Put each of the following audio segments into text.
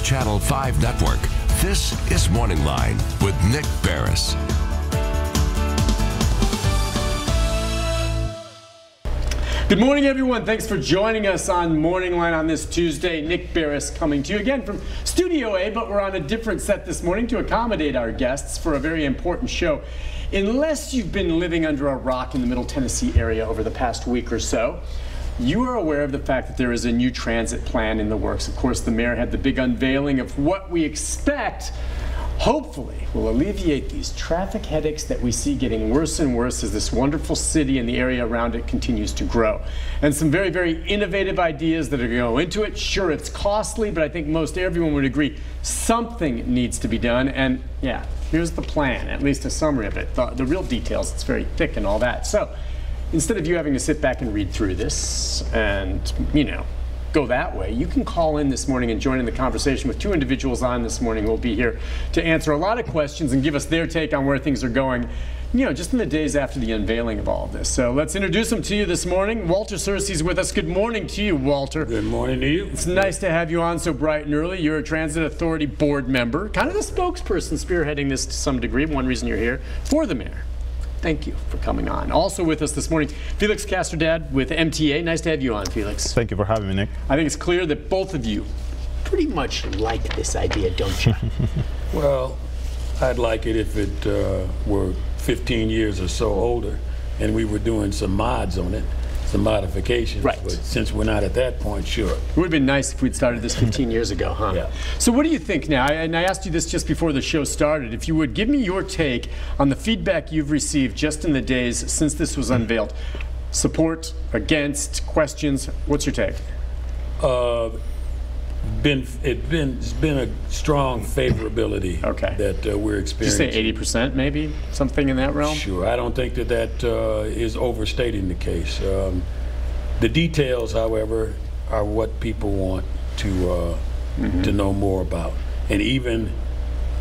Channel 5 network, this is MorningLine with Nick Barris. Good morning, everyone. Thanks for joining us on MorningLine on this Tuesday. Nick Barris coming to you again from Studio A, but we're on a different set this morning to accommodate our guests for a very important show. Unless you've been living under a rock in the Middle Tennessee area over the past week or so, you are aware of the fact that there is a new transit plan in the works. Of course, the mayor had the big unveiling of what we expect hopefully will alleviate these traffic headaches that we see getting worse and worse as this wonderful city and the area around it continues to grow. And some very, very innovative ideas that are going to go into it. Sure, it's costly, but I think most everyone would agree something needs to be done. And yeah, here's the plan, at least a summary of it. The real details, it's very thick and all that. So instead of you having to sit back and read through this and, you know, go that way, you can call in this morning and join in the conversation with two individuals on this morning who will be here to answer a lot of questions and give us their take on where things are going, you know, just in the days after the unveiling of all of this. So let's introduce them to you this morning. Walter Searcy's with us. Good morning to you, Walter. Good morning to you. It's nice to have you on so bright and early. You're a Transit Authority board member, kind of the spokesperson spearheading this to some degree. One reason you're here for the mayor. Thank you for coming on. Also with us this morning, Felix Castrodad with MTA. Nice to have you on, Felix. Thank you for having me, Nick. I think it's clear that both of you pretty much like this idea, don't you? Well, I'd like it if it were 15 years or so older and we were doing some mods on it, some modifications. Right. But since we're not at that point, sure. It would have been nice if we'd started this 15 years ago, huh? Yeah. So what do you think now? And I asked you this just before the show started. If you would give me your take on the feedback you've received just in the days since this was unveiled. Support, against, questions. What's your take? It's been a strong favorability that we're experiencing. Did you say 80% maybe? Something in that realm? Sure. I don't think that is overstating the case. The details, however, are what people want to know more about. And even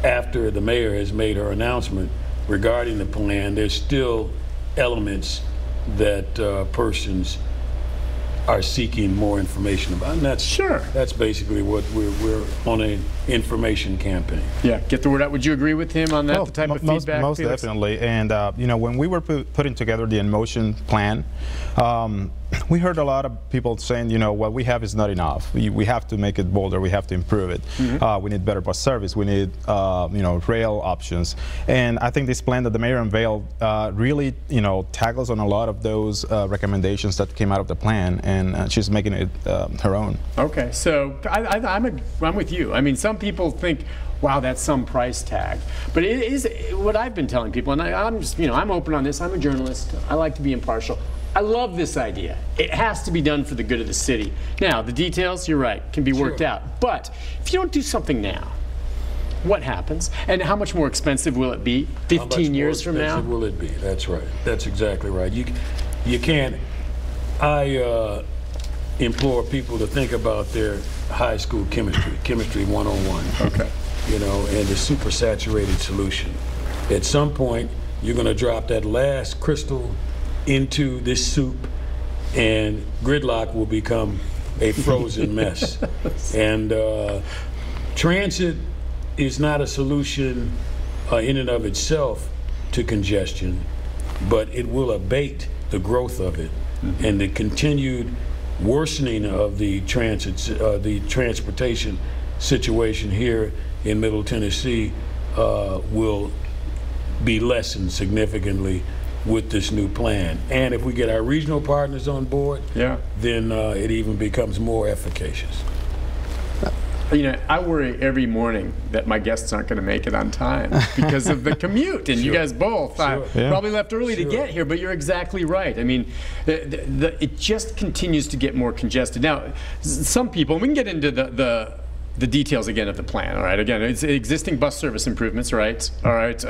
after the mayor has made her announcement regarding the plan, there's still elements that persons are seeking more information about, and that's basically what we're on an information campaign. Yeah, get the word out. Would you agree with him on that? Well, the type of feedback? Most definitely. And you know, when we were putting together the In Motion plan, we heard a lot of people saying, you know, what we have is not enough. We have to make it bolder. We have to improve it. We need better bus service. We need, you know, rail options. And I think this plan that the mayor unveiled really, you know, tackles on a lot of those recommendations that came out of the plan, and she's making it her own. Okay, so I'm with you. I mean, some people think, wow, that's some price tag. But it is what I've been telling people, and I'm just, you know, I'm open on this. I'm a journalist. I like to be impartial. I love this idea. It has to be done for the good of the city. Now, the details, you're right, can be worked out. But if you don't do something now, what happens? And how much more expensive will it be 15 years from now? How much more expensive will it be? That's right. That's exactly right. You can't. I implore people to think about their high school chemistry 101. Okay. You know, and the supersaturated solution. At some point, you're going to drop that last crystal into this soup, and gridlock will become a frozen mess. And transit is not a solution in and of itself to congestion, but it will abate the growth of it, and the continued worsening of the transportation situation here in Middle Tennessee will be lessened significantly with this new plan. And if we get our regional partners on board, then it even becomes more efficacious. You know, I worry every morning that my guests aren't going to make it on time because of the commute, and you guys both probably left early to get here, but you're exactly right. I mean, it just continues to get more congested. Now, some people, and we can get into the details again of the plan, all right? Again, it's existing bus service improvements, right? All right,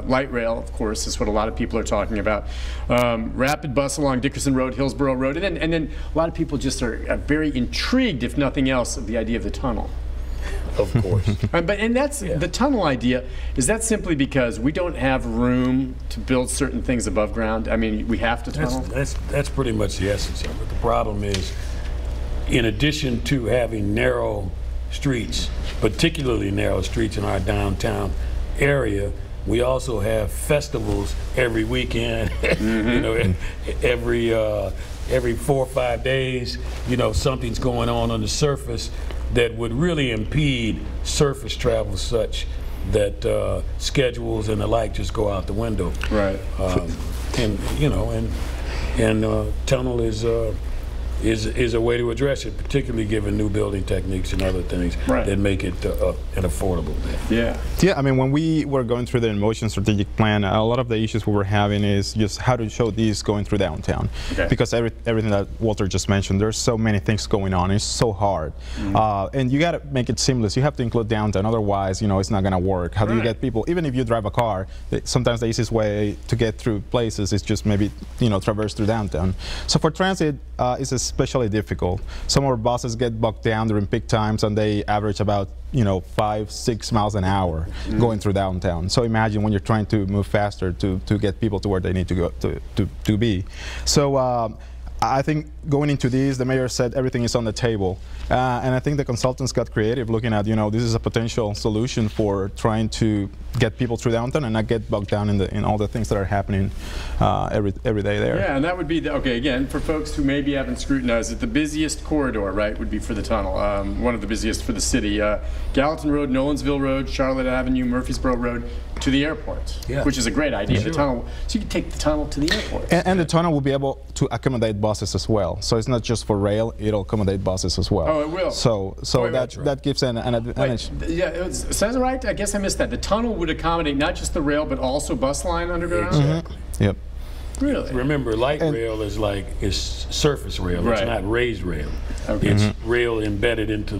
light rail, of course, is what a lot of people are talking about. Rapid bus along Dickerson Road, Hillsborough Road, and then a lot of people just are very intrigued, if nothing else, of the idea of the tunnel. Of course. And that's the tunnel idea. Is that simply because we don't have room to build certain things above ground? I mean, we have to tunnel? That's pretty much the essence of it. The problem is, in addition to having narrow streets particularly narrow streets in our downtown area. We also have festivals every weekend, you know, every 4 or 5 days, you know, something's going on the surface that would really impede surface travel such that schedules and the like just go out the window. Right. And you know, and tunnel is a way to address it, particularly given new building techniques and other things that make it an affordable thing. Yeah, I mean, when we were going through the in-motion strategic plan, a lot of the issues we were having is just how to show these going through downtown. Because everything that Walter just mentioned, there's so many things going on. It's so hard. And you got to make it seamless. You have to include downtown. Otherwise, you know, it's not going to work. How do you get people, even if you drive a car, sometimes the easiest way to get through places is just maybe, you know, traverse through downtown. So for transit, it's especially difficult. Some of our buses get bogged down during peak times, and they average about, you know, 5-6 miles an hour going through downtown. So imagine when you're trying to move faster to get people to where they need to go to be. So I think going into these, the mayor said everything is on the table, and I think the consultants got creative, looking at, you know, this is a potential solution for trying to get people through downtown and not get bogged down in all the things that are happening every day there. Yeah, and that would be okay. Again, for folks who maybe haven't scrutinized it, the busiest corridor, right, would be for the tunnel. One of the busiest for the city: Gallatin Road, Nolensville Road, Charlotte Avenue, Murfreesboro Road, to the airport, which is a great idea. The tunnel, so you can take the tunnel to the airport. And the tunnel will be able to accommodate buses as well. So it's not just for rail; it'll accommodate buses as well. Oh, it will. So that gives an advantage. Wait, yeah, it says it right. I guess I missed that. The tunnel would accommodate not just the rail, but also bus line underground. Exactly. Yep. Really? Remember, light rail is surface rail. It's not raised rail. It's rail embedded into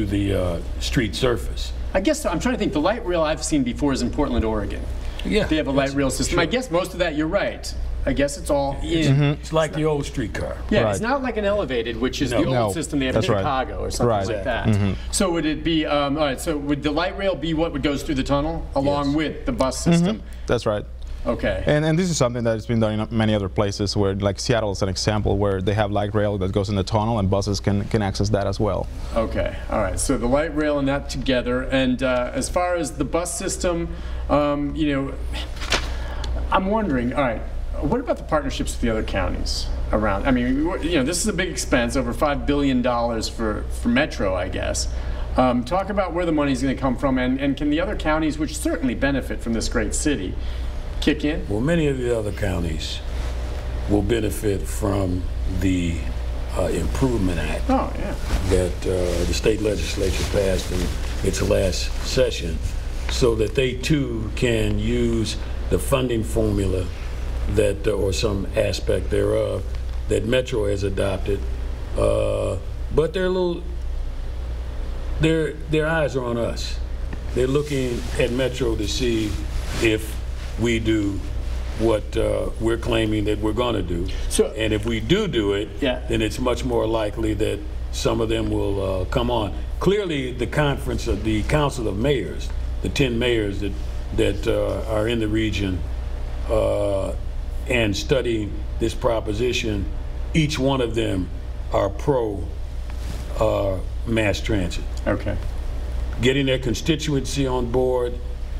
the street surface. I guess I'm trying to think. The light rail I've seen before is in Portland, Oregon. Yeah, they have a light rail system. I guess most of that, you're right. I guess it's all in. It's like the old streetcar. Yeah, it's not like an elevated, which is the old system they have in Chicago or something like that. So would it be, all right, so would the light rail be what goes through the tunnel along with the bus system? That's right. Okay. And this is something that has been done in many other places, where, like Seattle is an example, where they have light rail that goes in the tunnel and buses can access that as well. Okay. All right. So the light rail and that together. And as far as the bus system, you know, I'm wondering, all right, what about the partnerships with the other counties around? I mean, you know, this is a big expense, over $5 billion for Metro, I guess. Talk about where the money's going to come from, and can the other counties, which certainly benefit from this great city, kick in? Well, many of the other counties will benefit from the Improvement Act that the state legislature passed in its last session, so that they too can use the funding formula that, or some aspect thereof, that Metro has adopted. But their eyes are on us. They're looking at Metro to see if we do what we're claiming that we're going to do. And if we do it, then it's much more likely that some of them will come on. Clearly, the conference of the Council of Mayors, the 10 mayors that are in the region and studying this proposition, each one of them are pro mass transit. Okay. Getting their constituency on board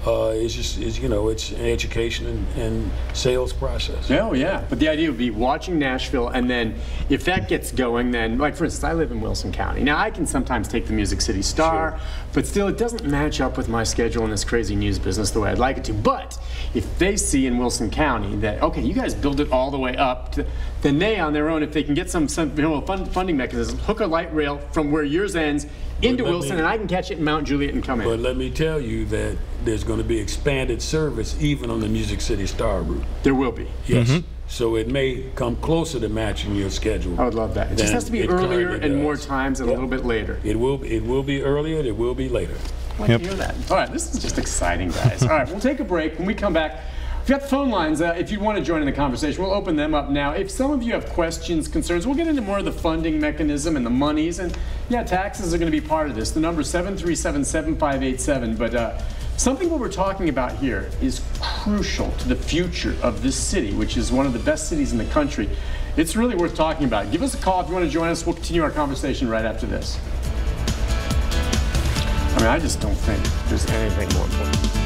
is you know, it's an education and sales process. Oh yeah, but the idea would be watching Nashville, and then if that gets going, then, like for instance, I live in Wilson County. Now I can sometimes take the Music City Star, but still it doesn't match up with my schedule in this crazy news business the way I'd like it to. But if they see in Wilson County that, okay, you guys build it all the way up, then they on their own, if they can get some funding mechanism, hook a light rail from where yours ends into Wilson, and I can catch it in Mount Juliet and come in. But let me tell you that there's going to be expanded service even on the Music City Star route. There will be. Yes. So it may come closer to matching your schedule. I would love that. It just has to be earlier and more times and a little bit later. It will be earlier, it will be later. I like to hear that. All right, this is just exciting, guys. All right, we'll take a break. When we come back, we've got the phone lines. If you want to join in the conversation, we'll open them up now. If some of you have questions, concerns, we'll get into more of the funding mechanism and the monies. And yeah, taxes are going to be part of this. The number is 737-7587. But something what we're talking about here is crucial to the future of this city, which is one of the best cities in the country. It's really worth talking about. Give us a call if you want to join us. We'll continue our conversation right after this. I mean, I just don't think there's anything more important.